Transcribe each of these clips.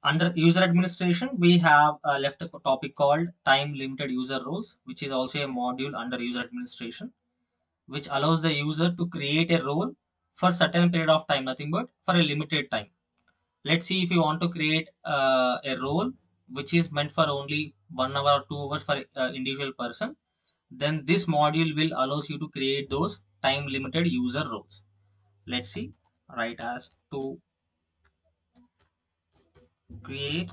Under user administration, we have left a topic called time limited user roles, which is also a module under user administration, which allows the user to create a role for certain period of time, nothing but for a limited time. Let's see, if you want to create a role which is meant for only 1 hour or 2 hours for individual person, then this module will allows you to create those time limited user roles. Let's see, write as to create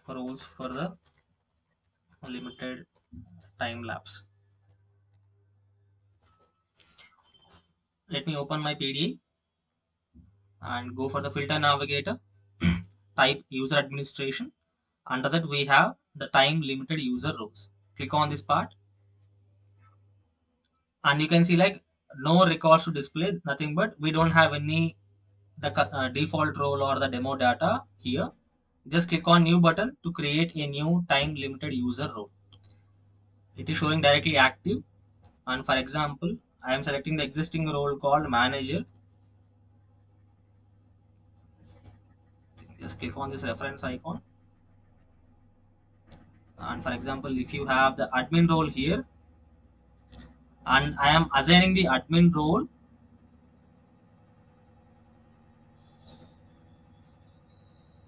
roles for the limited time lapse. Let me open my PDA and go for the filter navigator, type user administration. Under that we have the time limited user roles. Click on this part and you can see like no records to display, nothing but we don't have any the default role or the demo data here. Just click on new button to create a new time limited user role. It is showing directly active, and for example I am selecting the existing role called manager. Just click on this reference icon, and for example if you have the admin role here and I am assigning the admin role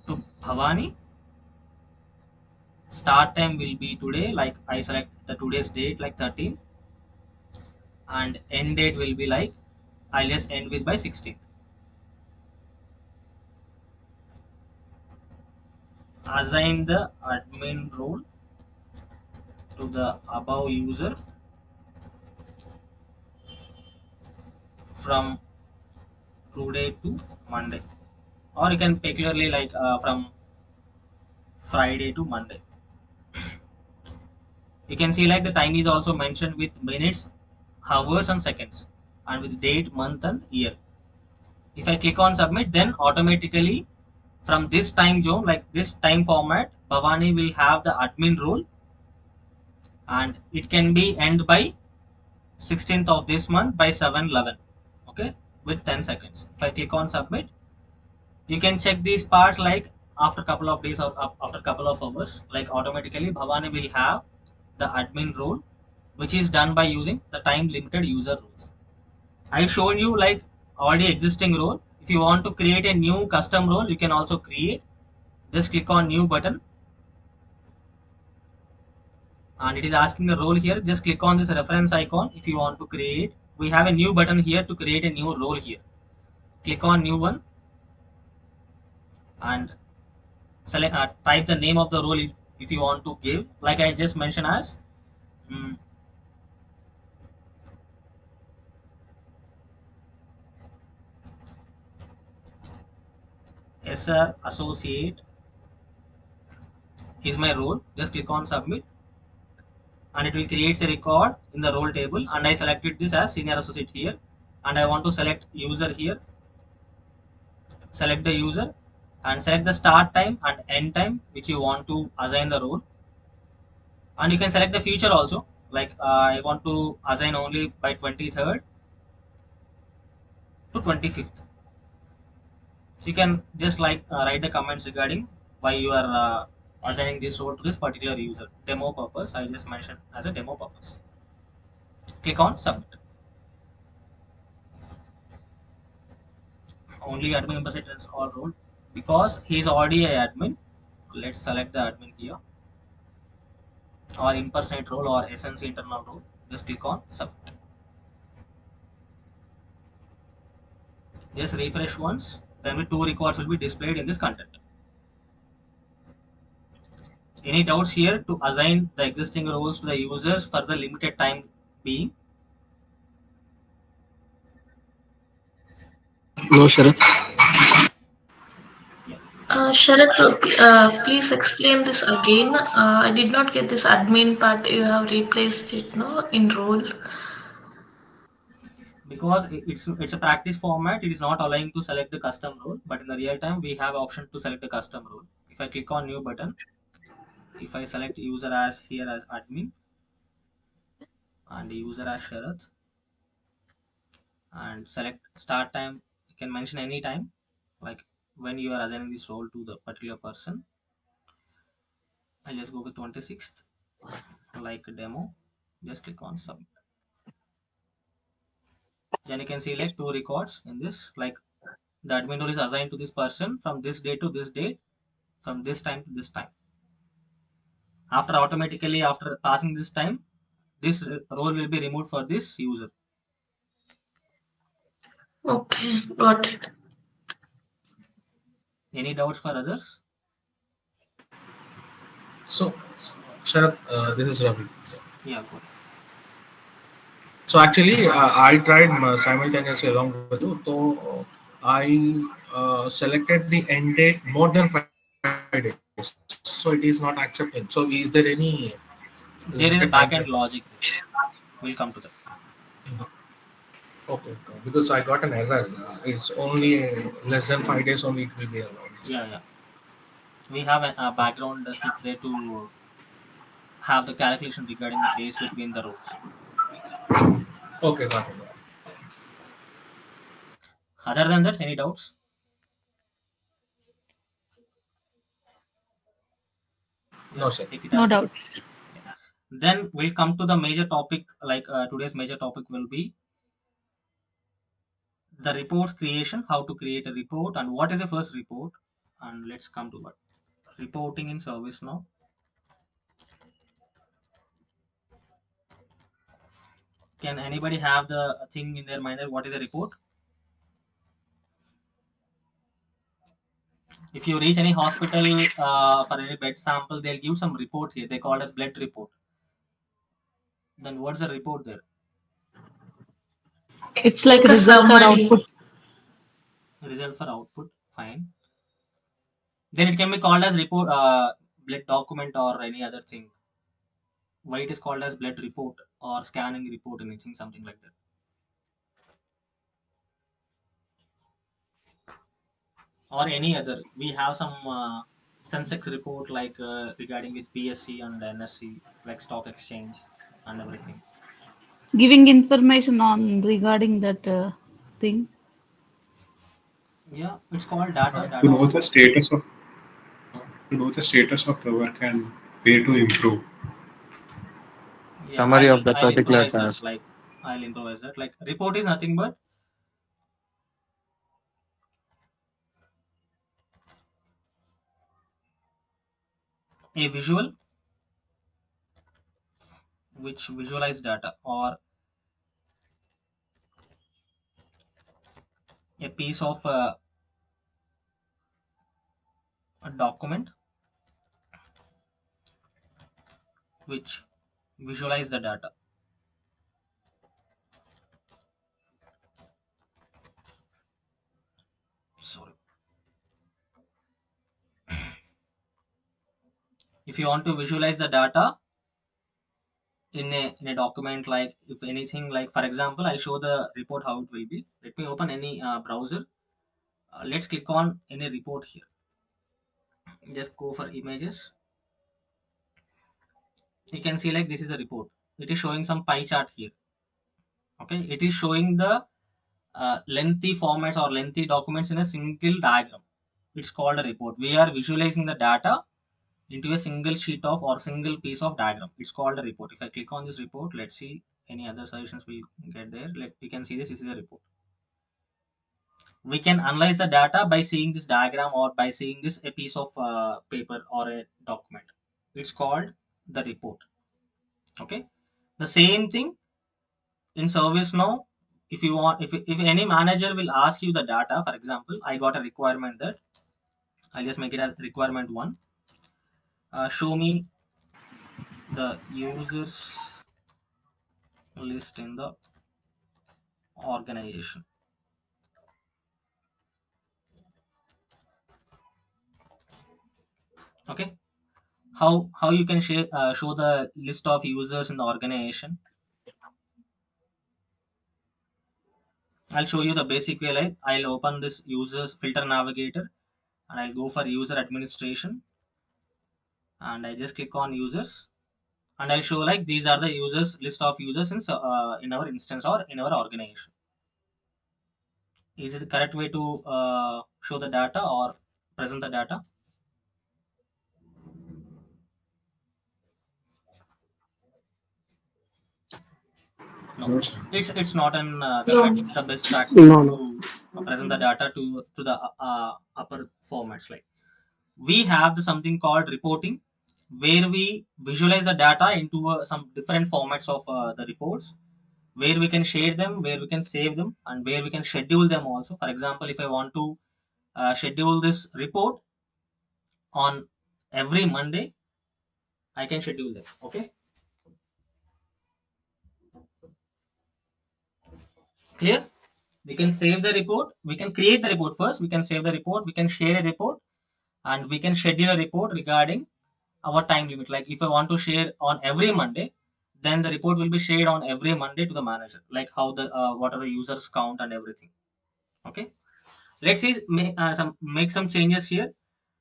to Bhavani, start time will be today, like I select the today's date like 13, and end date will be like I'll just end with by 16th. Assign the admin role to the above user from today to Monday, or you can peculiarly like from Friday to Monday. You can see like the time is also mentioned with minutes, hours and seconds, and with date, month and year. If I click on submit, then automatically from this time zone, like this time format, Bhavani will have the admin role, and it can be end by 16th of this month by 7:11. Okay, with 10 seconds. If I click on submit, you can check these parts like after couple of days or after couple of hours, like automatically Bhavani will have the admin role, which is done by using the time limited user rules. I've shown you like already existing role. If you want to create a new custom role, you can also create. Just click on new button, and it is asking the role here. Just click on this reference icon if you want to create. We have a new button here to create a new role here. Click on new one and select type the name of the role if you want to give, like I just mentioned as um, SR associate is my role. Just click on submit and it will create a record in the role table, and I selected this as senior associate here, and I want to select user here. Select the user and select the start time and end time which you want to assign the role, and you can select the future also, like I want to assign only by 23rd to 25th. So you can just like write the comments regarding why you are assigning this role to this particular user. Demo purpose, I just mentioned as a demo purpose. Click on submit. Only admin members items all role, because he is already a admin. Let's select the admin here, or impersonate role or essence internal role. Just click on submit. Just refresh once, then two records will be displayed in this content. Any doubts here to assign the existing roles to the users for the limited time being? No, Sharath. Yeah. Sharath, please explain this again. I did not get this admin part. You have replaced it, no, in role. Because it's a practice format, it is not allowing to select the custom role, but in the real time we have option to select the custom role. If I click on new button, if I select user as here as admin and user as Sharath, and select start time, you can mention any time, Like when you are assigning this role to the particular person, I'll just go with 26th, like demo. Just click on submit. Then you can see like two records in this, like the admin role is assigned to this person from this date to this date, from this time to this time. After automatically, after passing this time, this role will be removed for this user. Okay, got it. Any doubts for others? So, Sharad, this is Ravi. Yeah, go ahead. So actually, I tried simultaneously along with you. So I selected the end date more than 5 days. So it is not accepting. So is there any limited time frame? There is a backend logic there. We'll come to that. Okay, because I got an error. It's only less than 5 days only it will be allowed. Yeah, yeah. We have a background script there to have the calculation regarding the days between the rows. Okay, got it. Other than that, any doubts? No, Yeah, sir. take it No as. doubts. Yeah. Then we'll come to the major topic. Like today's major topic will be the report creation, how to create a report, and what is the first report. And let's come to what reporting in ServiceNow. Can anybody have the thing in their mind that what is a report? If you reach any hospital for any blood sample, they'll give some report here. They call it as blood report. Then what's the report there? It's like Like a result or summary. output. Result for output. Fine. Then it can be called as report, blood document or any other thing. Why it is called as blood report or scanning report, anything something like that. Or any other. We have some Sensex report like regarding with BSC and NSC, like stock exchange and everything. Giving information on regarding that thing. Yeah, it's called data, To data know the report. status of the work and way to improve. Yeah, Summary of that I'll particular improvise that. task. Like I'll improvise that. Like report is nothing but a visual which visualize data or a piece of a document which visualize the data. Sorry. If you want to visualize the data in a document, like if anything, like for example, I'll show the report how it will be. Let me open any browser. Let's click on any report here. Just go for images. You can see like this is a report. It is showing some pie chart here. Okay, it is showing the lengthy formats or lengthy documents in a single diagram. It's called a report. We are visualizing the data into a single sheet of or single piece of diagram. It's called a report. If I click on this report, let's see any other suggestions we get there. We can see this is a report. We can analyze the data by seeing this diagram or by seeing this a piece of paper or a document. It's called the report. Okay. The same thing in ServiceNow. If you want, if any manager will ask you the data, for example, I got a requirement that I'll just make it as requirement one. Show me the users list in the organization. Okay, how you can show the list of users in the organization. I'll show you the basic way. Like I'll open this users filter navigator and I'll go for user administration and I just click on users and I'll show like these are the users list of users in our instance or in our organization. Is it the correct way to show the data or present the data. No, it's not an the best practice No, no. to present the data to the upper formats. Like we have the something called reporting, where we visualize the data into some different formats of the reports, where we can share them, where we can save them, and where we can schedule them also. For example, if I want to schedule this report on every Monday, I can schedule them. Okay, clear? We can save the report. We can create the report first. We can save the report. We can share a report, and we can schedule a report regarding our time limit. Like if I want to share on every Monday, then the report will be shared on every Monday to the manager. Like how the what are the users count and everything. Okay. Let's see make some changes here.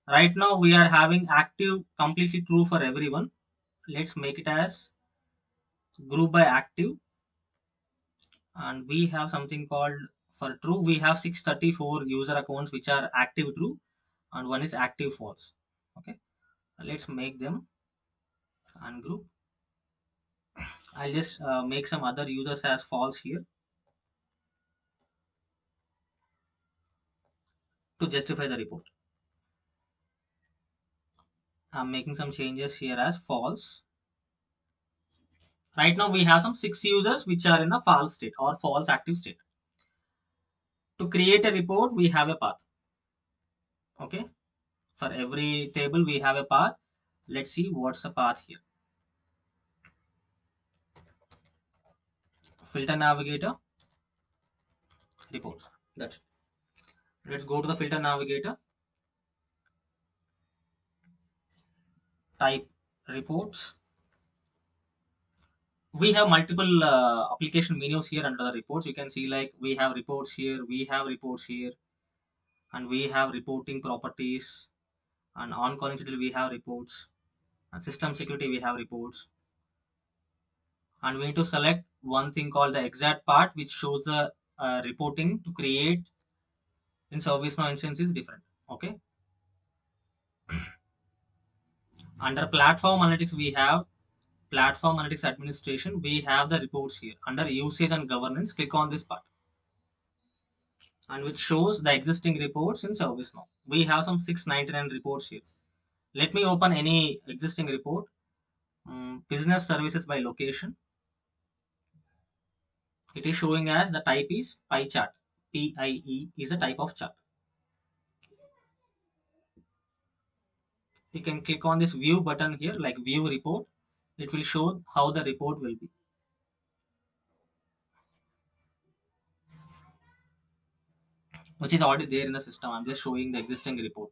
Right now we are having active completely true for everyone. Let's make it as group by active, and we have something called for true. We have 634 user accounts which are active true, and one is active false. Okay, let's make them ungroup. I'll just make some other users as false here to justify the report. I'm making some changes here as false. Right now we have some 6 users which are in a false state or false active state. To create a report, we have a path. Okay, for every table we have a path. Let's see what's the path here. Filter navigator, reports. That's it. Let's go to the filter navigator, type reports. We have multiple application menus here under the reports. You can see like we have reports here, we have reports here, and we have reporting properties, and on calling schedule we have reports, and system security we have reports, and we need to select one thing called the exact part which shows the reporting to create in ServiceNow instance is different. Okay, under platform analytics we have platform analytics administration. We have the reports here under usage and governance. Click on this part, and which shows the existing reports in ServiceNow. We have some 699 reports here. Let me open any existing report. Business services by location. It is showing as the type is pie chart. PIE is a type of chart. You can click on this view button here, like view report. It will show how the report will be. Which is already there in the system. I'm just showing the existing report.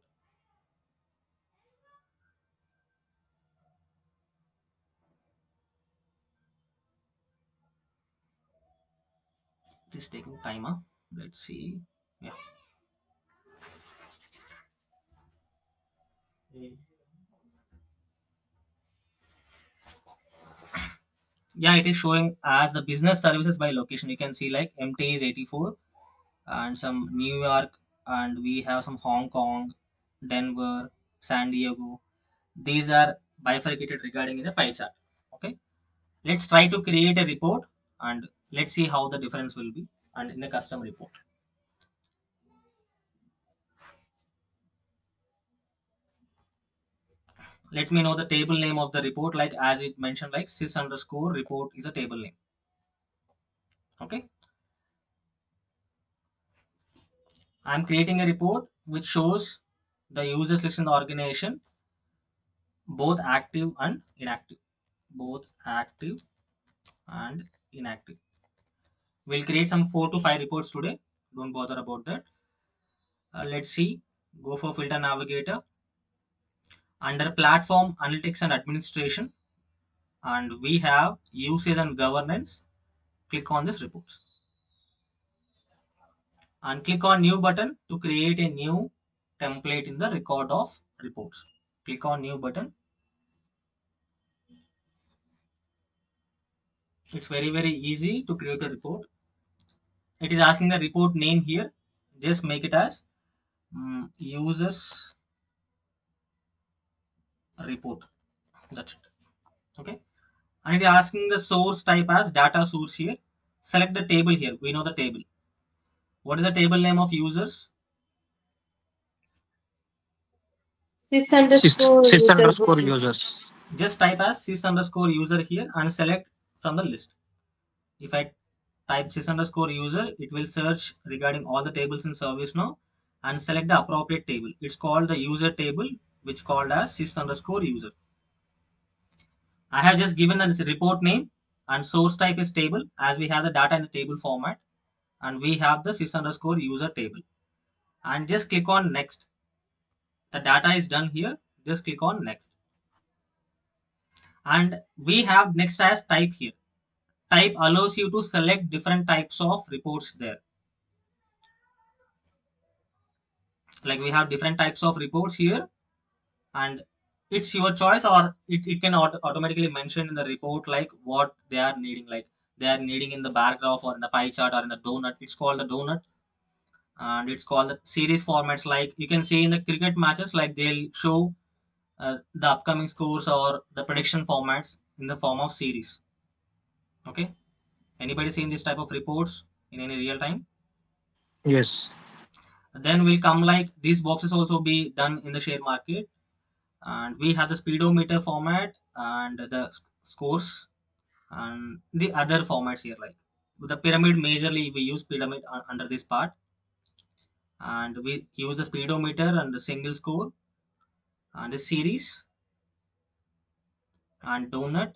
It is taking time. Huh? Let's see. Yeah. Yeah, it is showing as the business services by location. You can see like MT is 84 and some New York, and we have some Hong Kong, Denver, San Diego. These are bifurcated regarding in the pie chart. Okay, let's try to create a report and let's see how the difference will be and in the custom report. Let me know the table name of the report, like as it mentioned like sys underscore report is a table name. Okay, I'm creating a report which shows the users list in the organization, both active and inactive. Both active and inactive. We'll create some 4 to 5 reports today. Don't bother about that. Let's see. Go for filter navigator. Under platform analytics and administration, and we have usage and governance. Click on this reports and click on new button to create a new template in the record of reports. Click on new button. It's very easy to create a report. It is asking the report name here. Just make it as users report. That's it. Okay. And it is asking the source type as data source here. Select the table here. We know the table. What is the table name of users? Sys underscore users. Just type as sys underscore user here and select from the list. If I type sys underscore user, it will search regarding all the tables in ServiceNow and select the appropriate table. It's called the user table, which called as sys underscore user. I have just given the report name and source type is table, as we have the data in the table format, and we have the sys underscore user table. And just click on next. The data is done here. Just click on next. And we have next as type here. Type allows you to select different types of reports there. Like we have different types of reports here, and it's your choice, or it can automatically mention in the report like what they are needing, like they are needing in the bar graph or in the pie chart or in the donut. It's called the donut, and it's called the series formats. Like you can see in the cricket matches, like they'll show the upcoming scores or the prediction formats in the form of series. Okay, anybody seen this type of reports in any real time? Yes. Then will come like these boxes also be done in the share market, and we have the speedometer format and the scores and the other formats here, like with the pyramid. Majorly we use pyramid under this part, and we use the speedometer and the single score and the series and donut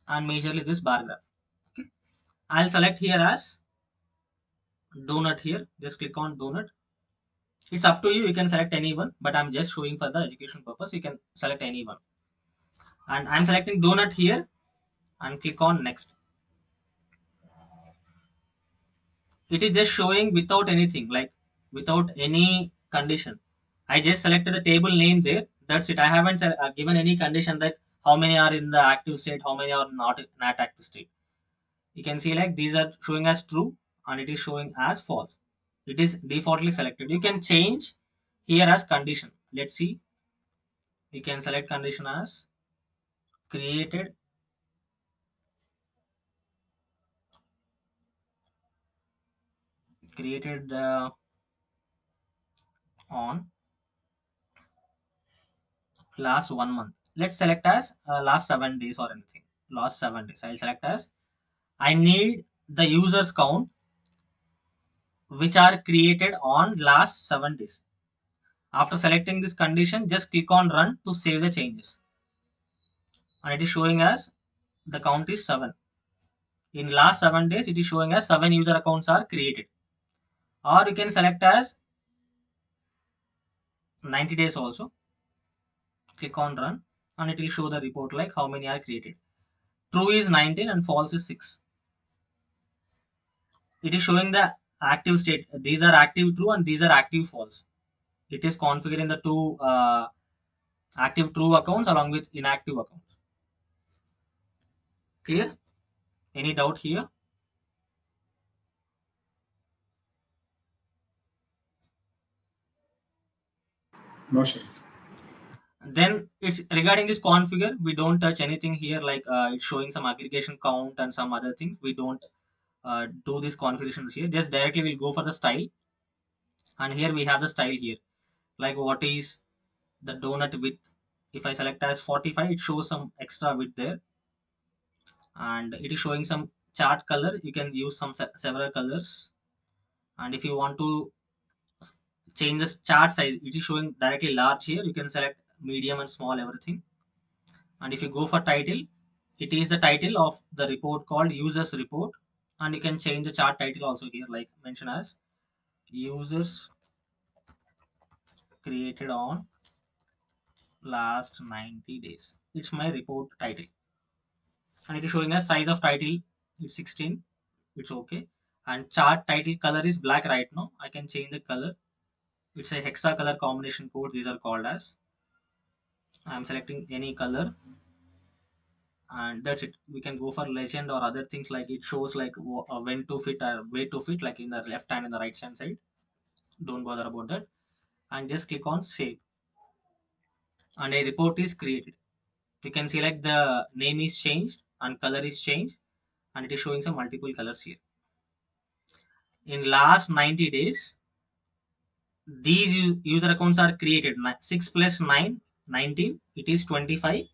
and majorly this bar graph. Okay. I'll select here as donut here. Just click on donut. It's up to you. You can select anyone, but I'm just showing for the education purpose. You can select anyone. And I'm selecting donut here and click on next. It is just showing without anything, like without any condition. I just selected the table name there. That's it. I haven't given any condition that how many are in the active state, how many are not active state. You can see like these are showing as true and it is showing as false. It is defaultly selected. You can change here as condition. Let's see. You can select condition as created on last 1 month. Let's select as last 7 days or anything. Last 7 days. I'll select as I need the users count which are created on last 7 days. After selecting this condition, just click on run to save the changes. And it is showing as the count is 7. In last 7 days, it is showing as 7 user accounts are created. Or you can select as 90 days also. Click on run and it will show the report like how many are created. True is 19 and false is 6. It is showing the active state. These are active true and these are active false. It is configuring the two active true accounts along with inactive accounts. Clear? Any doubt here? No, sir. Then it's regarding this configure, we don't touch anything here, like it's showing some aggregation count and some other things. We don't do this configurations here. Just directly we'll go for the style, and here we have the style here, like what is the donut width. If I select as 45, it shows some extra width there, and it is showing some chart color. You can use some several colors, and if you want to change the chart size, it is showing directly large here. You can select medium and small, everything. And if you go for title, it is the title of the report called users report, and you can change the chart title also here, like mention as users created on last 90 days. It's my report title, and it is showing as size of title, it's 16. It's okay. And chart title color is black right now. I can change the color. It's a hexa color combination code, these are called as. I'm selecting any color, and that's it. We can go for legend or other things, like it shows like when to fit or way to fit, like in the left hand and the right hand side. don't bother about that, and just click on save, and a report is created. You can see like the name is changed and color is changed, and it is showing some multiple colors here. In last 90 days, these user accounts are created. 6 plus 9, 19, it is 25,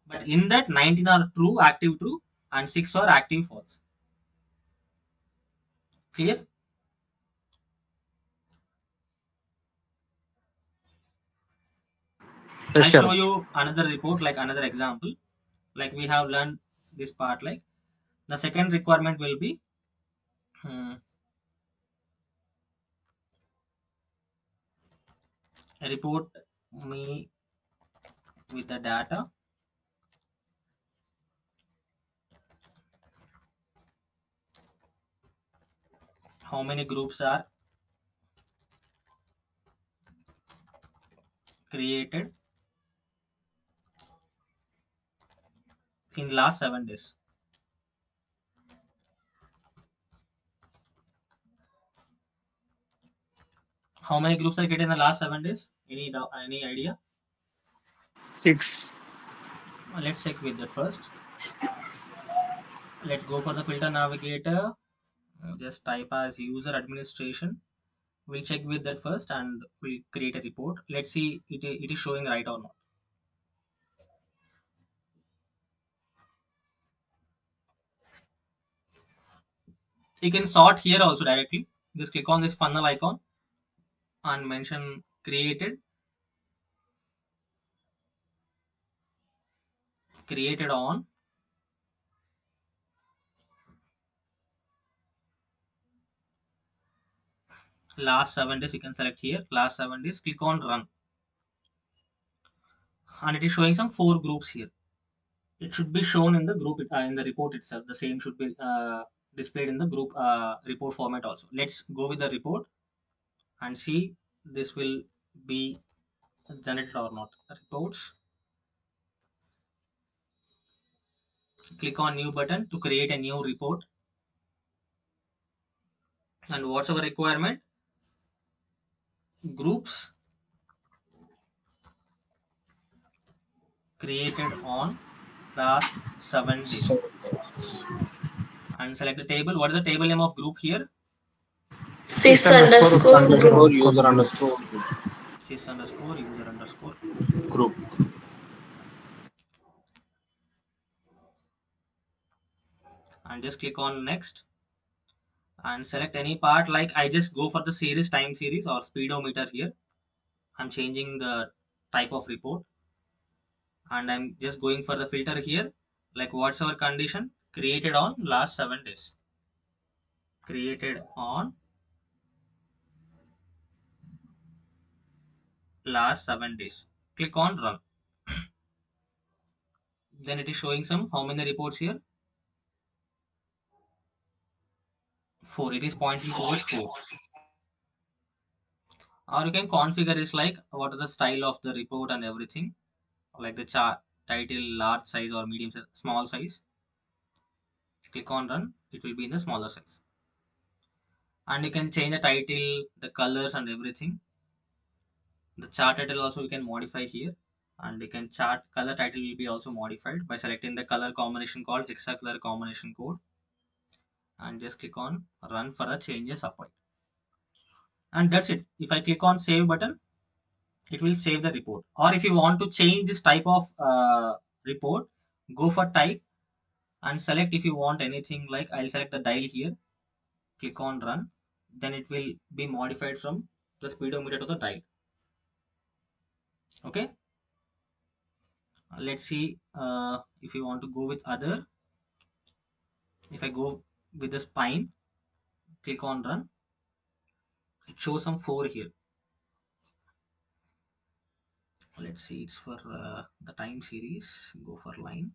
but in that 19 are true, active true, and 6 are active false. Clear? Yes, I'll sir. show you another report, like another example. Like we have learned this part. Like the second requirement will be report me with the data, how many groups are created in last 7 days. How many groups are created in the last 7 days? Any idea? 6. Let's check with that first. Let's go for the filter navigator. Just type as user administration. We'll check with that first and we'll create a report. Let's see it is showing right or not. You can sort here also directly. Just click on this funnel icon and mention created on last 7 days. You can select here last 7 days, click on run, and it is showing some 4 groups here. It should be shown in the group in the report itself. The same should be displayed in the group report format also. Let's go with the report and see this will be generated or not. Reports, click on new button to create a new report, and what's our requirement? Groups created on last 7 days, and select the table. What is the table name of group here? Sys underscore Underscore group. user underscore Sys underscore user underscore group. and just click on next and select any part. Like I just go for the series, time series or speedometer here. I'm changing the type of report, and I'm just going for the filter here. Like what's our condition? Created on last 7 days. Created on last 7 days. Click on run. Then it is showing some how many reports here? 4. It is pointing towards 4. Or you can configure this like what is the style of the report and everything, like the chart title, large size or medium size, small size. Click on run, it will be in the smaller size, and you can change the title, the colors and everything. The chart title also you can modify here, and you can chart color title will be also modified by selecting the color combination called hexacolor combination code, and just click on run for the changes applied. And that's it. If I click on save button, it will save the report. Or if you want to change this type of report, go for type and select if you want anything. Like I'll select the dial here, click on run, then it will be modified from the speedometer to the dial. Okay, let's see if you want to go with other. If I go with the spine, click on run, it shows some 4 here. Let's see, it's for the time series. Go for line.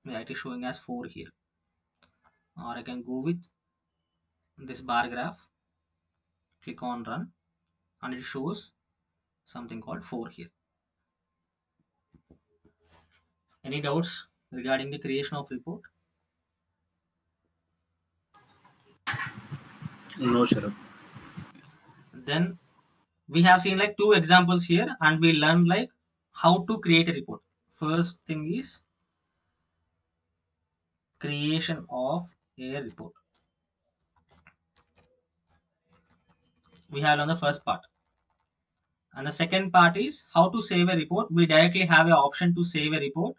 Yeah, it is showing as 4 here. Or I can go with this bar graph, click on run, and it shows something called 4 here. Any doubts regarding the creation of report? No, Sharad. Then we have seen like two examples here, and we learned like how to create a report. First thing is creation of a report. We have on the first part. And the second part is how to save a report. We directly have an option to save a report.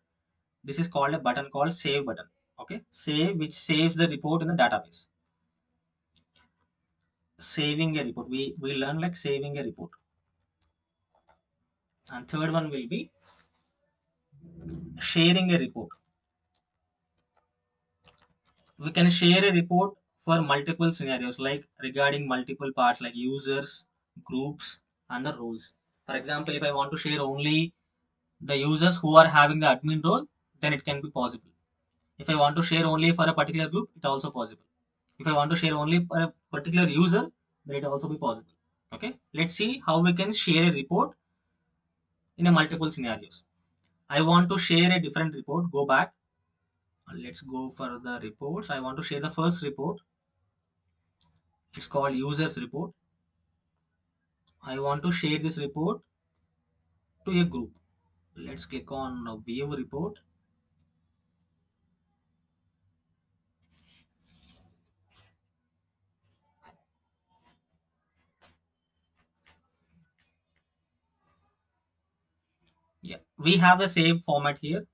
This is called a button called save button. Okay, save, which saves the report in the database. Saving a report. We learn like saving a report. And third one will be sharing a report. We can share a report for multiple scenarios, like regarding multiple parts like users, groups, and the roles. For example, if I want to share only the users who are having the admin role, then it can be possible. If I want to share only for a particular group, it also possible. If I want to share only for a particular user, then it also be possible. Okay, let's see how we can share a report in a multiple scenarios. I want to share a different report. Go back. Let's go for the reports. I want to share the first report. It's called users report. I want to share this report to a group. Let's click on view report. Yeah, we have the save format here.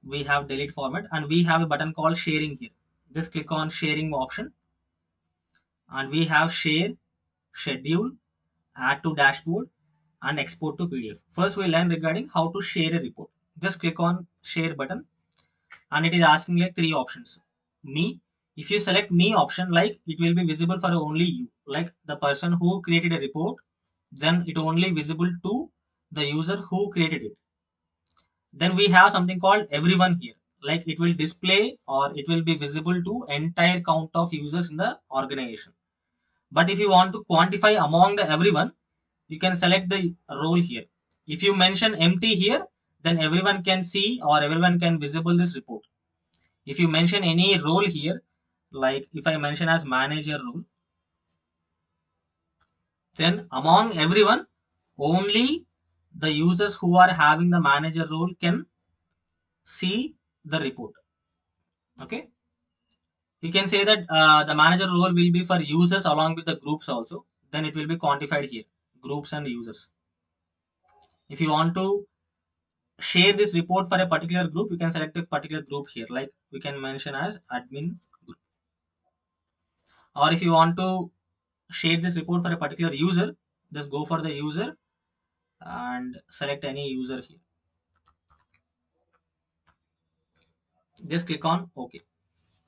We have delete format, and we have a button called sharing here. Just click on sharing option, and we have share, schedule, add to dashboard, and export to PDF. First, we learn regarding how to share a report. Just click on share button, and it is asking like three options. Me, if you select me option, like it will be visible for only you, like the person who created a report, then it only visible to the user who created it. Then we have something called everyone here, like it will display or it will be visible to entire count of users in the organization. But if you want to quantify among the everyone, you can select the role here. If you mention empty here, then everyone can see or everyone can visible this report. If you mention any role here, like if I mention as manager role, then among everyone, only the users who are having the manager role can see the report. Okay, you can say that the manager role will be for users along with the groups also. Then it will be quantified here, groups and users. If you want to share this report for a particular group, you can select a particular group here, like we can mention as admin group. Or if you want to share this report for a particular user, just go for the user and select any user here. Just click on OK.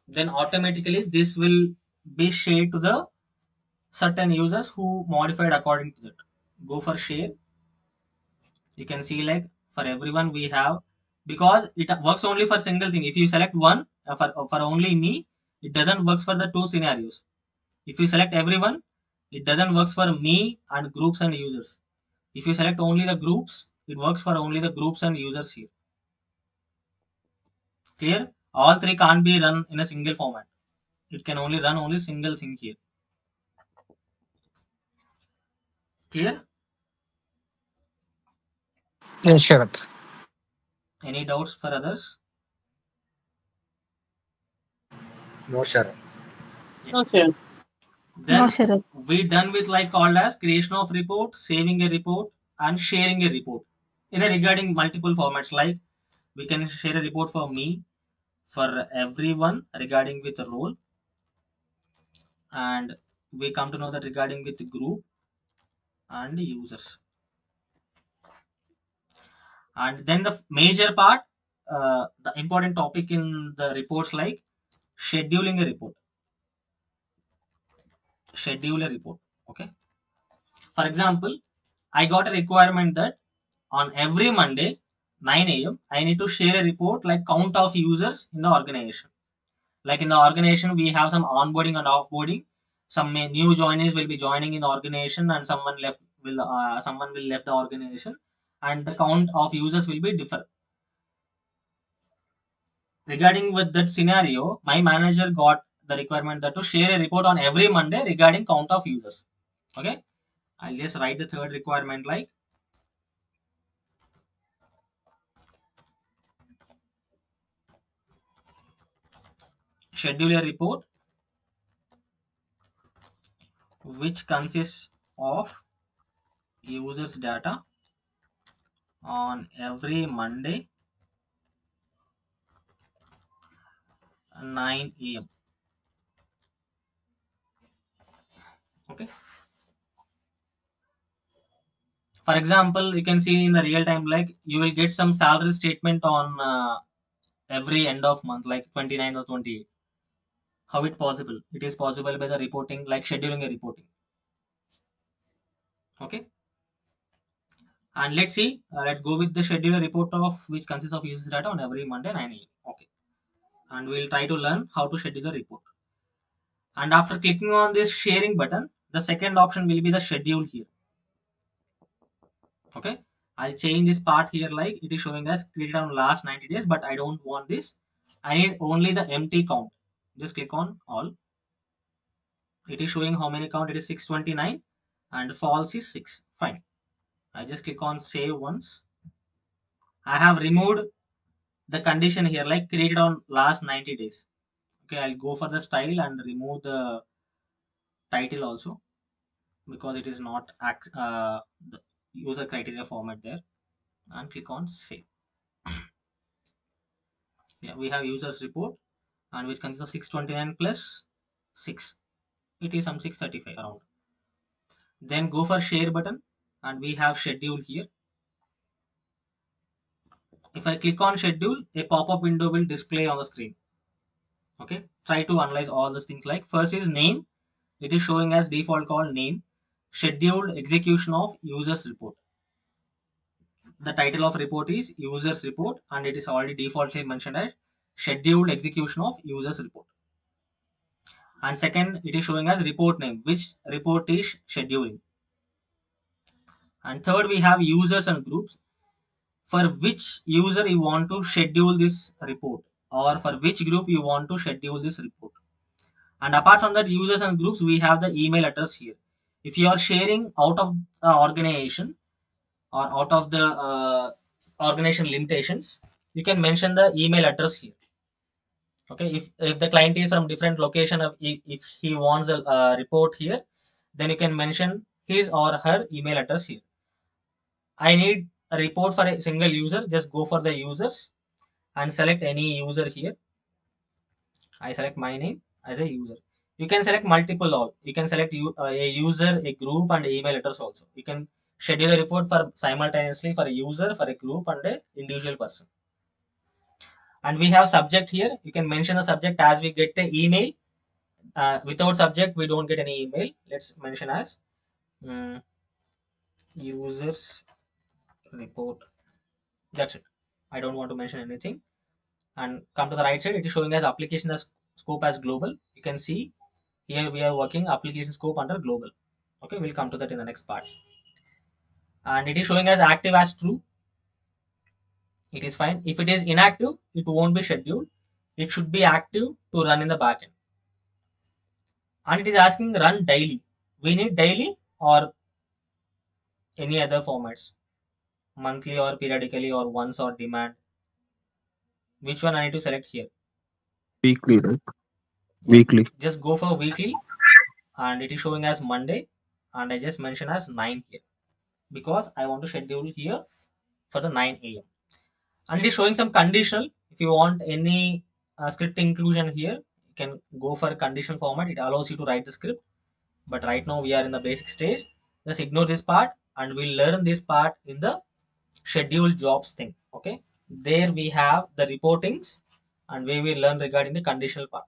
Then automatically this will be shared to the certain users who modified according to that. Go for share. You can see like for everyone we have, because it works only for single thing. If you select one for only me, it doesn't works for the two scenarios. If you select everyone, it doesn't works for me and groups and users. If you select only the groups, it works for only the groups and users here. Clear? All three can't be run in a single format. It can only run only single thing here. Clear? Yes, Sharad. Any doubts for others? No, Sharad. No, Sharad. No, Then Sharad. we done with like called as creation of report, saving a report, and sharing a report in a regarding multiple formats. Like we can share a report for me, for everyone regarding with the role, and we come to know that regarding with the group and users. And then the major part, the important topic in the reports, like scheduling a report. Schedule a report. Okay. For example, I got a requirement that on every Monday 9 a.m. I need to share a report like count of users in the organization. Like in the organization, we have some onboarding and offboarding. Some new joinees will be joining in the organization, and someone will left the organization, and the count of users will be differ. Regarding with that scenario, my manager got the requirement that to share a report on every Monday regarding count of users. Okay, I'll just write the third requirement like schedule a report which consists of users data on every Monday 9 a.m. Okay, for example, you can see in the real time like you will get some salary statement on every end of month like 29th or 28th. How it possible? It is possible by the reporting, like scheduling a reporting. Okay, and let's see, let's go with the scheduler report of which consists of users data on every Monday 9 a.m. Okay, and we'll try to learn how to schedule the report. And after clicking on this sharing button, the second option will be the schedule here. Okay, I'll change this part here like it is showing us created on last 90 days, but I don't want this. I need only the empty count. Just click on all. It is showing how many count. It is 629 and false is 6. Fine. I just click on save once. I have removed the condition here like created on last 90 days. Okay, I'll go for the style and remove the title also because it is not the user criteria format there, and click on save. Yeah, we have users report and which consists of 629 plus 6. It is some 635 around. Then go for share button and we have schedule here. If I click on schedule, a pop-up window will display on the screen. Okay, try to analyze all these things like first is name. It is showing as default called name, scheduled execution of users report. The title of report is users report and it is already defaultly mentioned as scheduled execution of users report. And second, it is showing as report name, which report is scheduling. And third, we have users and groups, for which user you want to schedule this report or for which group you want to schedule this report. And apart from that, users and groups, we have the email address here. If you are sharing out of the organization or out of the organization limitations, you can mention the email address here. Okay, if the client is from different location, if he wants a report here, then you can mention his or her email address here. I need a report for a single user. Just go for the users and select any user here. I select my name as a user. You can select multiple all. You can select a user, a group, and email address also. You can schedule a report for simultaneously for a user, for a group, and a individual person. And we have subject here. You can mention the subject as we get the email. Without subject, we don't get any email. Let's mention as users report. That's it. I don't want to mention anything. And come to the right side, it is showing as application as scope as global. You can see here we are working application scope under global. Okay, we'll come to that in the next part. And it is showing as active as true. It is fine. If it is inactive, it won't be scheduled. It should be active to run in the backend. And it is asking run daily. We need daily or any other formats, monthly or periodically or once or demand. Which one I need to select here? Weekly, right? Weekly. Just go for weekly, and it is showing as Monday, and I just mention as 9 here because I want to schedule here for the 9 a.m. And it is showing some conditional. If you want any script inclusion here, you can go for conditional format. It allows you to write the script, but right now we are in the basic stage. Just ignore this part and we'll learn this part in the schedule jobs thing. Okay, there we have the reportings and we will learn regarding the conditional part.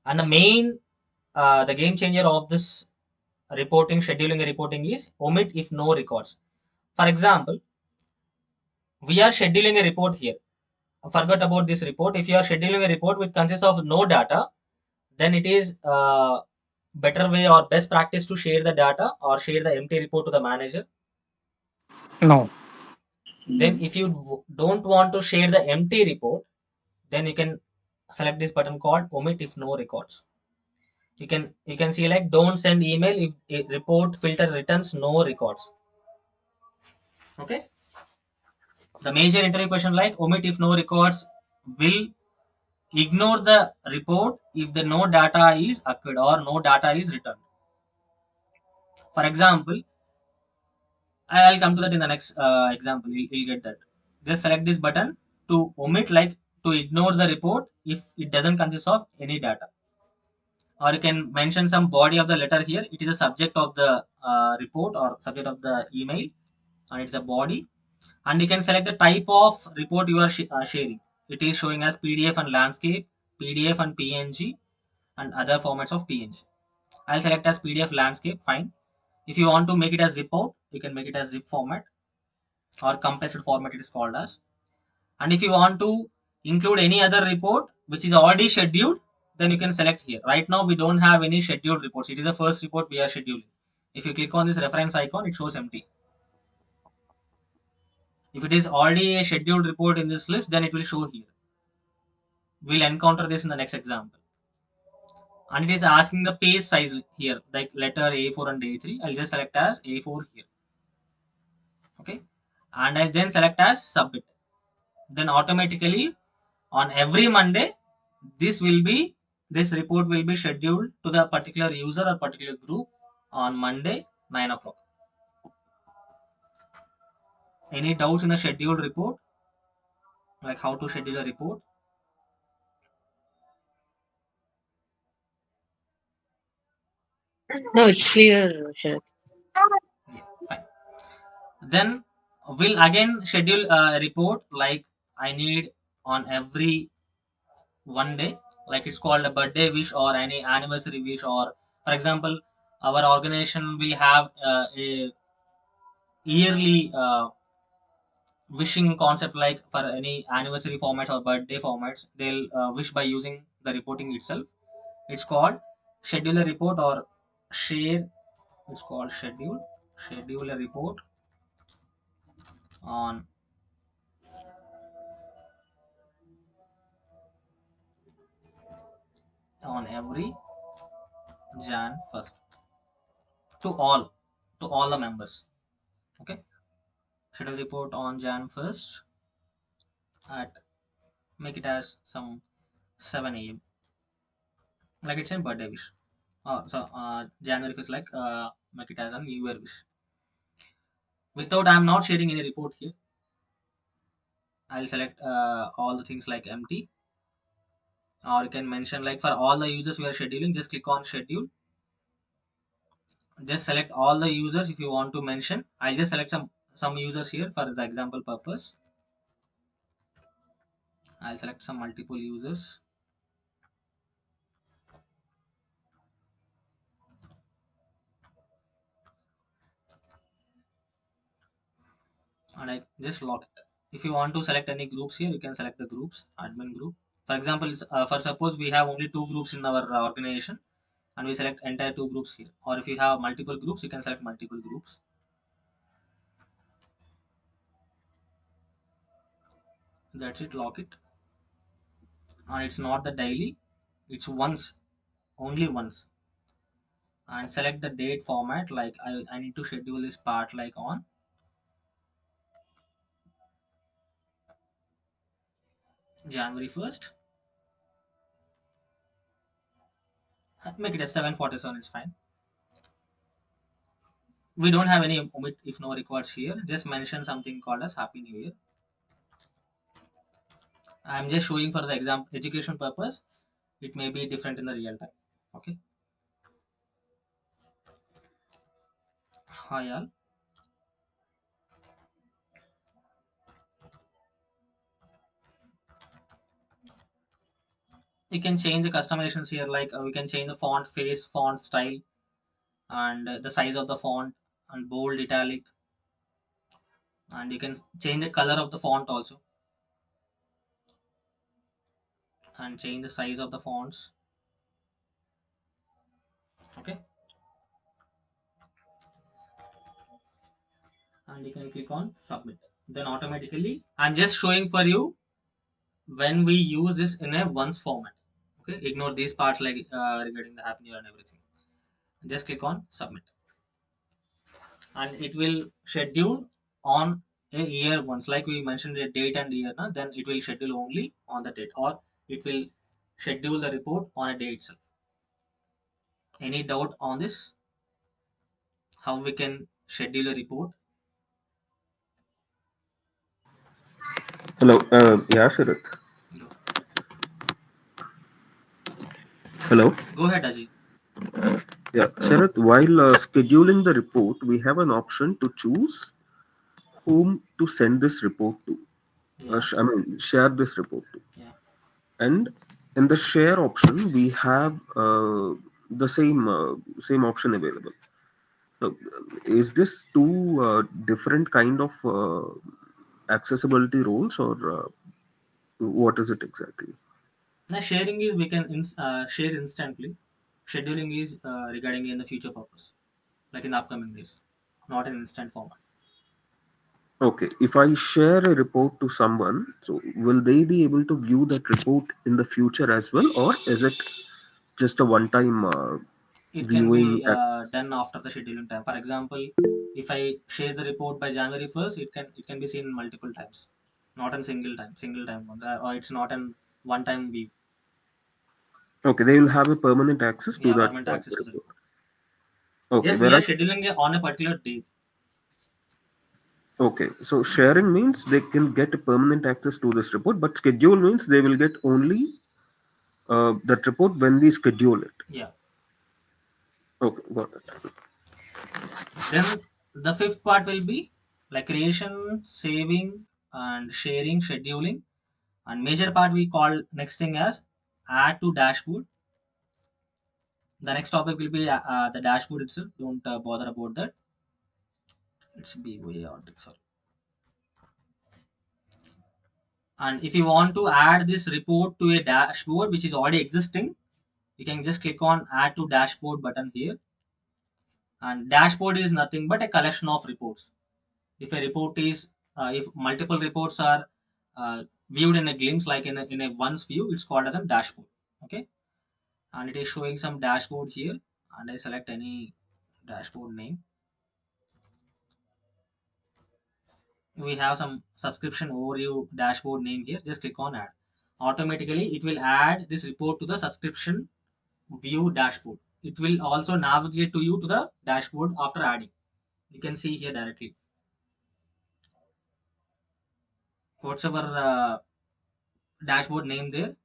And the main the game changer of this reporting, scheduling and reporting is omit if no records. For example, we are scheduling a report here. Forget about this report. If you are scheduling a report which consists of no data, then it is better way or best practice to share the data or share the empty report to the manager. No. Then if you don't want to share the empty report, then you can select this button called omit if no records. You can see like don't send email if a report filter returns no records. Okay. The major interview question like omit if no records will ignore the report if the no data is occurred or no data is returned. For example, I'll come to that in the next example. You'll get that. Just select this button to omit, like to ignore the report if it doesn't consist of any data. Or you can mention some body of the letter here. It is a subject of the report or subject of the email, and it's a body. And you can select the type of report you are sharing. It is showing as PDF and landscape, PDF and PNG, and other formats of PNG. I'll select as PDF landscape. Fine. If you want to make it as zip out, you can make it as zip format or compressed format. It is called as. And if you want to include any other report which is already scheduled, then you can select here. Right now we don't have any scheduled reports. It is the first report we are scheduling. If you click on this reference icon, it shows empty. If it is already a scheduled report in this list, then it will show here. We'll encounter this in the next example. And it is asking the page size here, like letter A4 and A3. I'll just select as A4 here. Okay. And I'll then select as submit. Then automatically on every Monday, this report will be scheduled to the particular user or particular group on Monday 9 o'clock. Any doubts in the scheduled report, like how to schedule a report? No, it's clear, Sharad. Yeah, fine. Then we'll again schedule a report like I need on every one day, like it's called a birthday wish or any anniversary wish, or for example our organization will have a yearly wishing concept, like for any anniversary formats or birthday formats they'll wish by using the reporting itself. It's called schedule a report or share. It's called schedule a report on every Jan 1st to all the members. Okay, schedule report on Jan 1st at, make it as some 7 a.m. like it's a birthday wish. January 1st, like make it as a new year wish. Without, I'm not sharing any report here. I'll select all the things like empty, or you can mention like for all the users we are scheduling, just click on schedule. Just select all the users if you want to mention. I'll just select some users here for the example purpose. I'll select some multiple users. And I just lock it. If you want to select any groups here, you can select the groups, admin group. For example, for suppose we have only 2 groups in our organization, and we select entire 2 groups here. Or if you have multiple groups, you can select multiple groups. That's it, lock it. And it's not the daily, it's once, only once. And select the date format, like I need to schedule this part like on January 1st. Make it as 7:47 is fine. We don't have any omit if no records here. Just mention something called as Happy New Year. I'm just showing for the exam education purpose. It may be different in the real time. Okay. Hi all. You can change the customizations here, like we can change the font face, font style, and the size of the font, and bold, italic, and you can change the color of the font also, and change the size of the fonts. Okay. And you can click on submit. Then automatically, I'm just showing for you when we use this in a once format. Okay, ignore these parts like regarding the happy new year and everything. Just click on submit, and it will schedule on a year once, like we mentioned a date and year. Then it will schedule only on the date, or it will schedule the report on a day itself. Any doubt on this? How we can schedule a report? Hello. Yeah, Sharath. Go, Hello. go ahead, Ajay. Yeah, Sharath. While scheduling the report, we have an option to choose whom to send this report to. Yeah, I mean, share this report to. yeah. And in the share option, we have the same option available. So, is this two different kind of accessibility roles, or what is it exactly? Now sharing is we can share instantly. Scheduling is regarding in the future purpose, like in the upcoming days, not an instant format. Okay, if I share a report to someone, so will they be able to view that report in the future as well, or is it just a one-time It can viewing? be done after the scheduling time. For example, if I share the report by January 1st, it can be seen multiple times, not in single time once, or it's not an one time view. Okay, they will have a permanent access to Yeah, that permanent access to the report. report. Okay, Just we are whereas scheduling it on a particular date. okay, so sharing means they can get a permanent access to this report, but schedule means they will get only that report when we schedule it. Yeah. Okay, got it. Then the fifth part will be like creation, saving, and sharing, scheduling. And major part we call next thing as add to dashboard. The next topic will be the dashboard itself. Don't bother about that. It's be way out. Sorry. And if you want to add this report to a dashboard which is already existing, you can just click on add to dashboard button here. And dashboard is nothing but a collection of reports. If a report is if multiple reports are viewed in a glimpse, like in a once view, it's called as a dashboard. Okay, and it is showing some dashboard here, and I select any dashboard name. We have some subscription overview dashboard name here. Just click on add. Automatically it will add this report to the subscription view dashboard. It will also navigate to you to the dashboard after adding. You can see here directly what's our dashboard name there.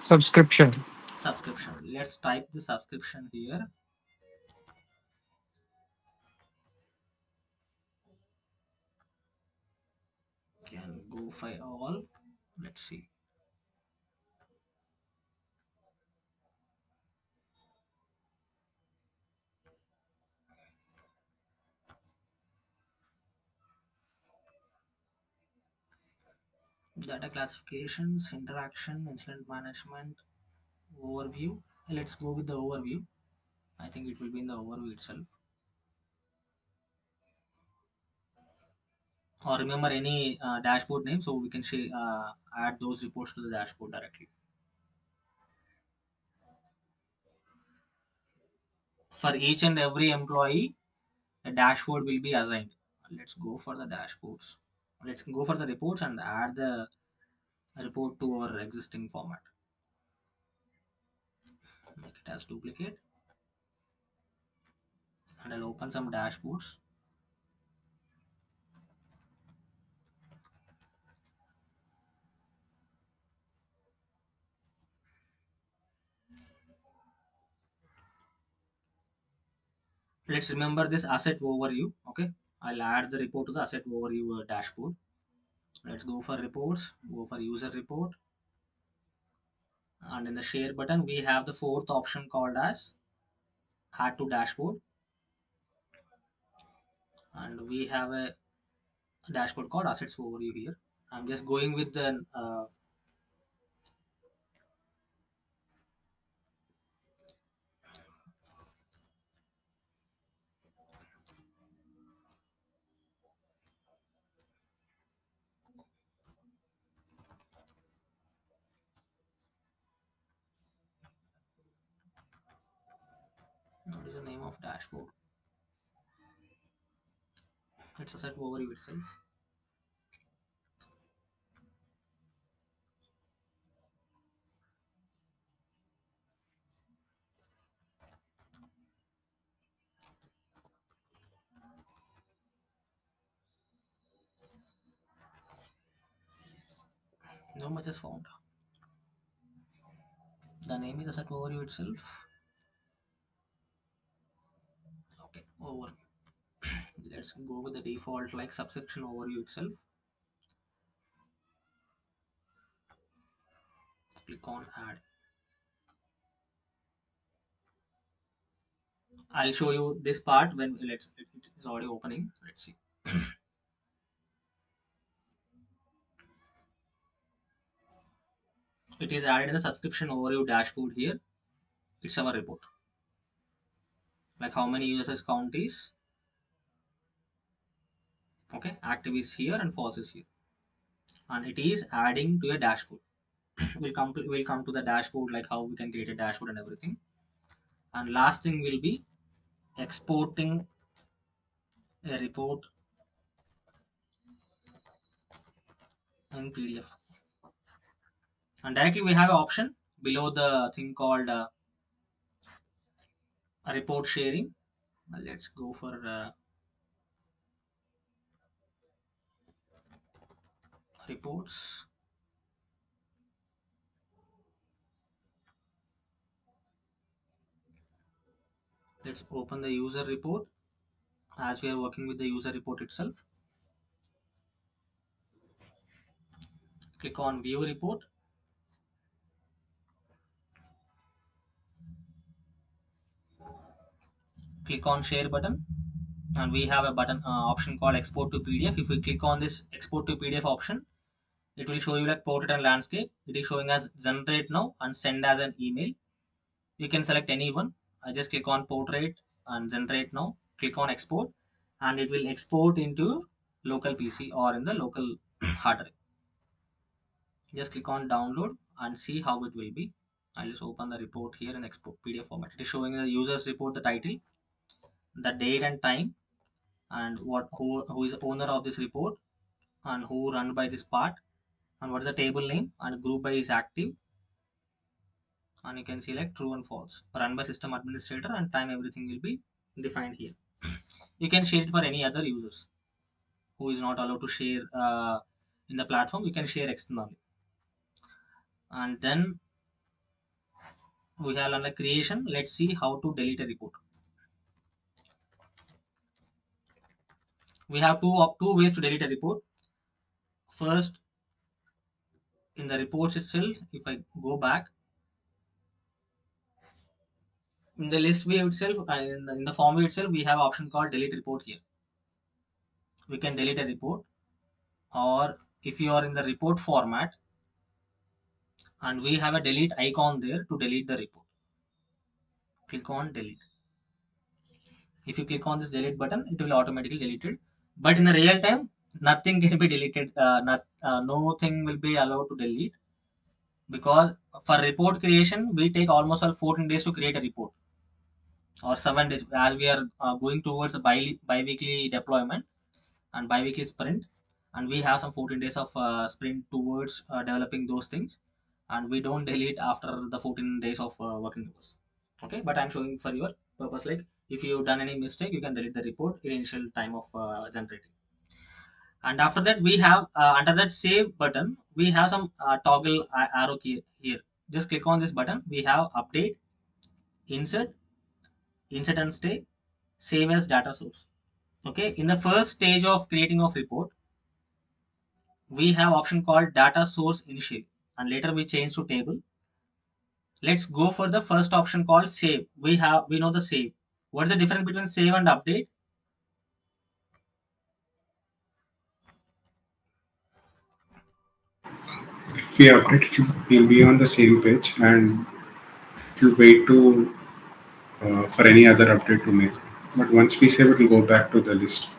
Subscription. Subscription. Let's type the subscription here. Can go by all. Let's see. Data classifications, interaction, incident management, overview. Let's go with the overview. I think it will be in the overview itself. Or remember any dashboard name, so we can add those reports to the dashboard directly. For each and every employee, a dashboard will be assigned. Let's go for the dashboards. Let's go for the reports and add the report to our existing format. Make it as duplicate, and I'll open some dashboards. Let's remember this asset overview. Okay, I'll add the report to the asset overview dashboard. Let's go for reports, go for user report, and in the share button we have the fourth option called as add to dashboard, and we have a dashboard called assets overview here. I'm just going with the What is the name of dashboard? It's a set overview itself. No much is found. The name is a set overview itself. Okay, overview. Let's go with the default like subsection overview itself. Click on add. I'll show you this part when it is already opening. Let's see. It is added in the subscription overview dashboard here. It's our report. Like how many users count is. Okay, active is here and false is here. And it is adding to a dashboard. we'll come to the dashboard, like how we can create a dashboard and everything. And last thing will be exporting a report in PDF. And directly we have an option below the thing called report sharing. Let's go for reports. Let's open the user report as we are working with the user report itself. Click on view report. Click on share button, and we have a button option called export to PDF. If we click on this export to PDF option, it will show you like portrait and landscape. It is showing as generate now and send as an email. You can select any one. I just click on portrait and generate now. Click on export, and it will export into local PC or in the local hard drive. Just click on download and see how it will be. I'll just open the report here in export PDF format. It is showing the user's report, the title, the date and time, and who is owner of this report, and who run by this part, and what is the table name, and group by is active, and you can see like true and false, run by system administrator, and time everything will be defined here. You can share it for any other users who is not allowed to share in the platform. You can share externally. And then we have on the creation. Let's see how to delete a report. We have two ways to delete a report. First, in the reports itself, if I go back in the list view itself, in the form view itself, we have option called delete report here. We can delete a report, or if you are in the report format, and we have a delete icon there to delete the report. Click on delete. If you click on this delete button, it will automatically delete it. But in the real time, nothing can be deleted. Nothing will be allowed to delete, because for report creation, we take almost 14 days to create a report, or 7 days, as we are going towards a bi-weekly deployment and bi-weekly sprint, and we have some 14 days of sprint towards developing those things, and we don't delete after the 14 days of working hours. Okay, but I'm showing for your purpose, like if you've done any mistake, you can delete the report in initial time of generating. And after that, we have under that save button, we have some toggle arrow key here. Just click on this button. We have update, insert, insert and stay, save as data source. Okay, in the first stage of creating of report, we have option called data source initial, and later we change to table. Let's go for the first option called save. We know the save. What is the difference between save and update? If we update it, we'll be on the same page and it'll wait to for any other update to make. But once we save it, will go back to the list.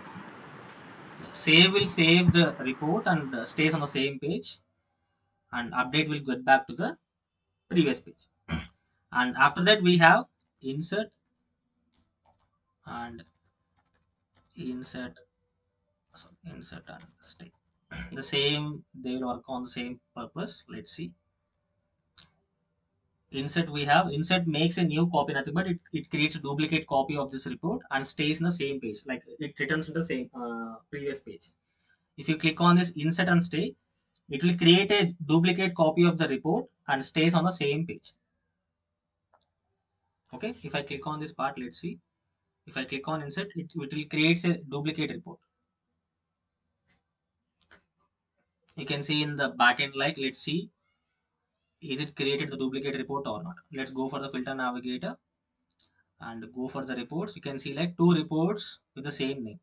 Save will save the report and stays on the same page, and update will get back to the previous page. And after that, we have insert, and insert insert and stay. The same, they will work on the same purpose. Let's see. Insert, we have insert makes a new copy, nothing but it creates a duplicate copy of this report and stays in the same page, like it returns to the same previous page. If you click on this insert and stay, it will create a duplicate copy of the report and stays on the same page. Okay, if I click on this part, let's see. If I click on insert, it will create a duplicate report. You can see in the backend, like, let's see, is it created the duplicate report or not. Let's go for the filter navigator and go for the reports. You can see like 2 reports with the same name.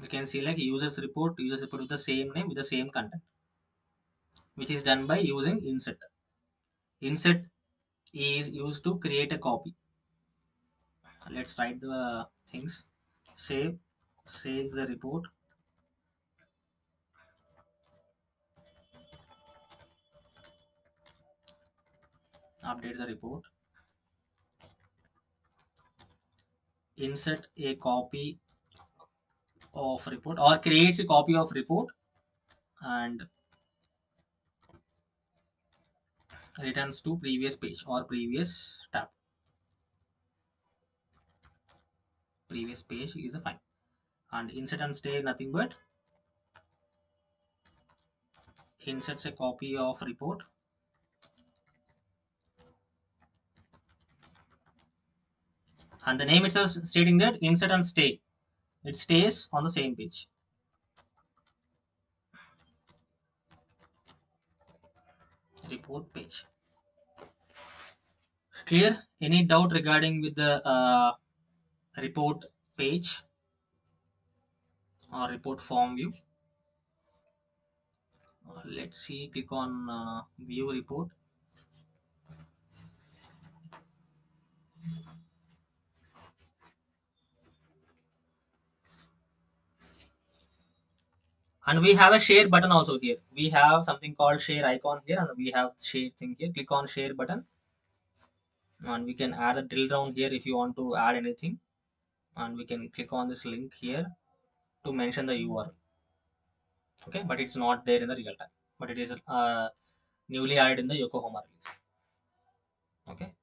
You can see like users report with the same name, with the same content, which is done by using insert. Insert is used to create a copy. Let's write the things. Saves the report, update the report, insert a copy of report, or creates a copy of report and returns to previous page or previous tab. Previous page is a fine. And insert and stay, nothing but inserts a copy of report and the name itself stating that insert and stay, it stays on the same page. Report page. Clear? Any doubt regarding with the report page or report form view? Let's see, click on view report. And we have a share button also here. We have something called share icon here, and we have share thing here. Click on share button, and we can add a drill down here if you want to add anything. And we can click on this link here to mention the URL. Okay, but it's not there in the real time, but it is newly added in the Yokohama release. Okay.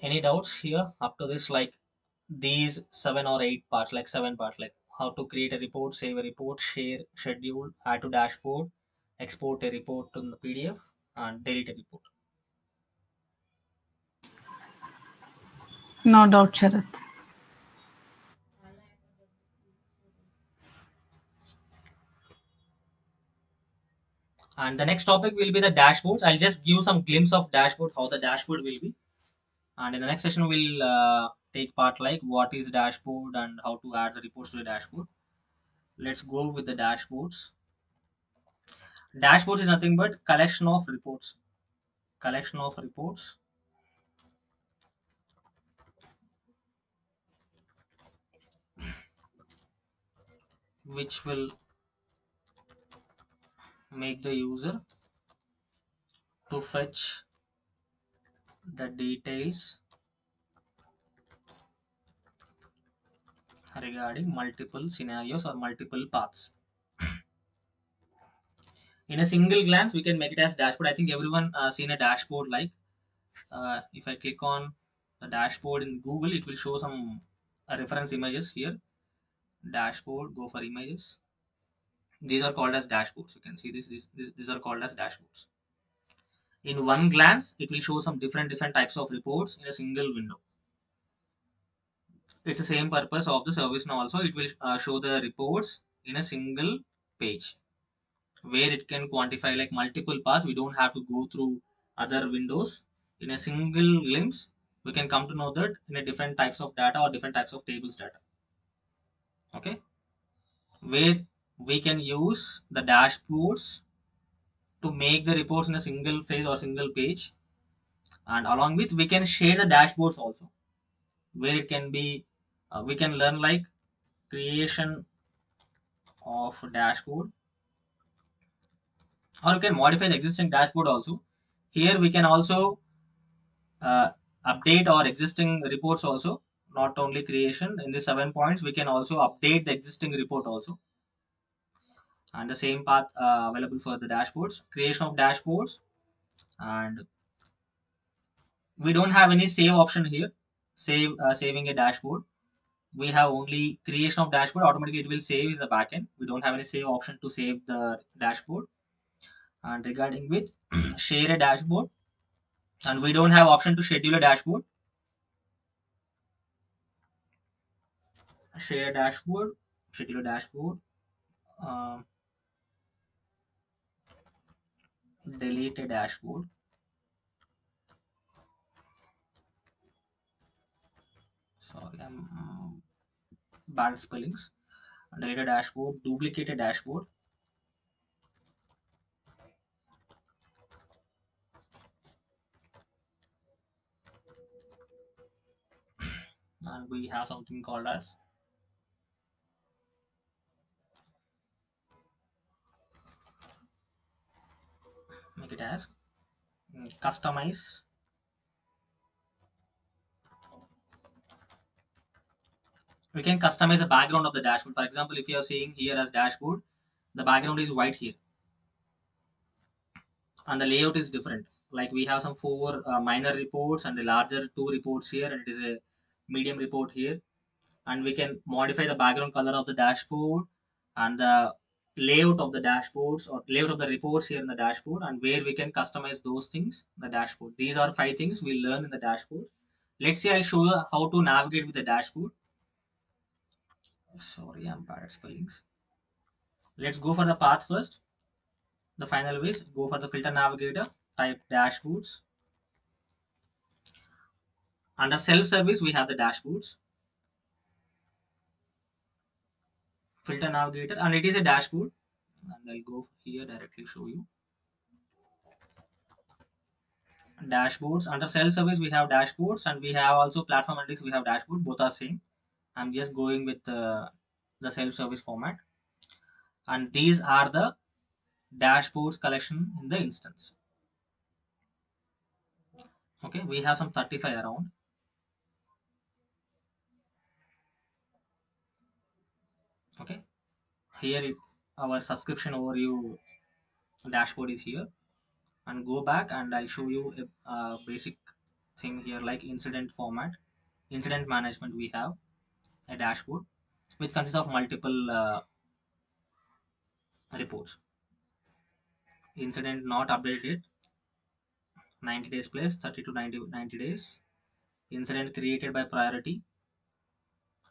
Any doubts here up to this, like these 7 or 8 parts, like 7 parts, like how to create a report, save a report, share, schedule, add to dashboard, export a report to the PDF, and delete a report. No doubt, Sharath. And the next topic will be the dashboards. I'll just give some glimpse of dashboard, how the dashboard will be. And in the next session, we'll take part like what is dashboard and how to add the reports to the dashboard. Let's go with the dashboards. Dashboards is nothing but collection of reports. Collection of reports which will make the user to fetch the details regarding multiple scenarios or multiple paths. In a single glance, we can make it as dashboard. I think everyone seen a dashboard. Like if I click on the dashboard in Google, it will show some reference images here. Dashboard, go for images. These are called as dashboards. You can see these are called as dashboards. In one glance, it will show some different types of reports in a single window. It's the same purpose of the ServiceNow also. It will show the reports in a single page where it can quantify like multiple paths. We don't have to go through other windows. In a single glimpse, we can come to know that in a different types of data or different types of tables data. Okay, where we can use the dashboards to make the reports in a single phase or single page, and along with we can share the dashboards also, where it can be we can learn like creation of dashboard, or you can modify the existing dashboard also. Here we can also update our existing reports also, not only creation. In the 7 points, we can also update the existing report also. And the same path available for the dashboards, creation of dashboards. And we don't have any save option here, saving a dashboard. We have only creation of dashboard. Automatically it will save in the backend. We don't have any save option to save the dashboard. And regarding with share a dashboard, and we don't have option to schedule a dashboard. Share a dashboard, schedule a dashboard, um, delete a dashboard. Sorry, I'm bad spellings. Delete a dashboard, duplicate a dashboard. And we have something called as make it as customize. We can customize the background of the dashboard. For example, if you are seeing here as dashboard, the background is white here and the layout is different. Like we have some four minor reports and the larger two reports here, and it is a medium report here. And we can modify the background color of the dashboard and the layout of the dashboards or layout of the reports here in the dashboard, and where we can customize those things in the dashboard. These are 5 things we learn in the dashboard. Let's see, I'll show you how to navigate with the dashboard. Sorry, I'm bad at spellings. Let's go for the path first. The final ways, go for the filter navigator, type dashboards. Under self-service, we have the dashboards. Filter navigator, and it is a dashboard. And I'll go here directly show you. Dashboards. Under self-service, we have dashboards, and we have also platform analytics. We have dashboard. Both are same. I'm just going with the self-service format. And these are the dashboards collection in the instance. Okay, we have some 35 around. Okay, here our subscription overview dashboard is here. And go back and I'll show you a basic thing here, like incident format, incident management. We have a dashboard which consists of multiple reports. Incident not updated 90 days plus 30 to 90 days. Incident created by priority,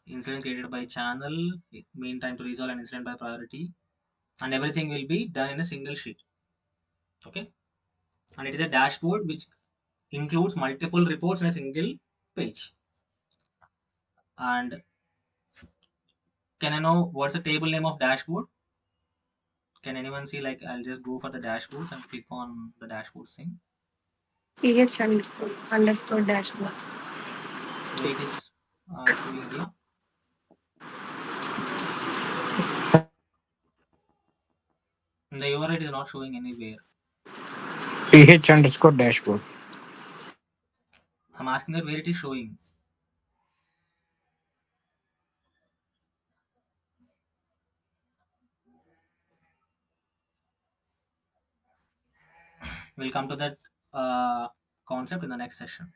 incident created by channel, mean time to resolve an incident by priority, and everything will be done in a single sheet. Okay, and it is a dashboard which includes multiple reports in a single page. And can I know what's the table name of dashboard? Can anyone see? Like, I'll just go for the dashboards and click on the dashboard thing. PH underscore dashboard. Where it is showing here. In the URL, it is not showing anywhere. PH underscore dashboard. I'm asking that where it is showing. We'll come to that concept in the next session.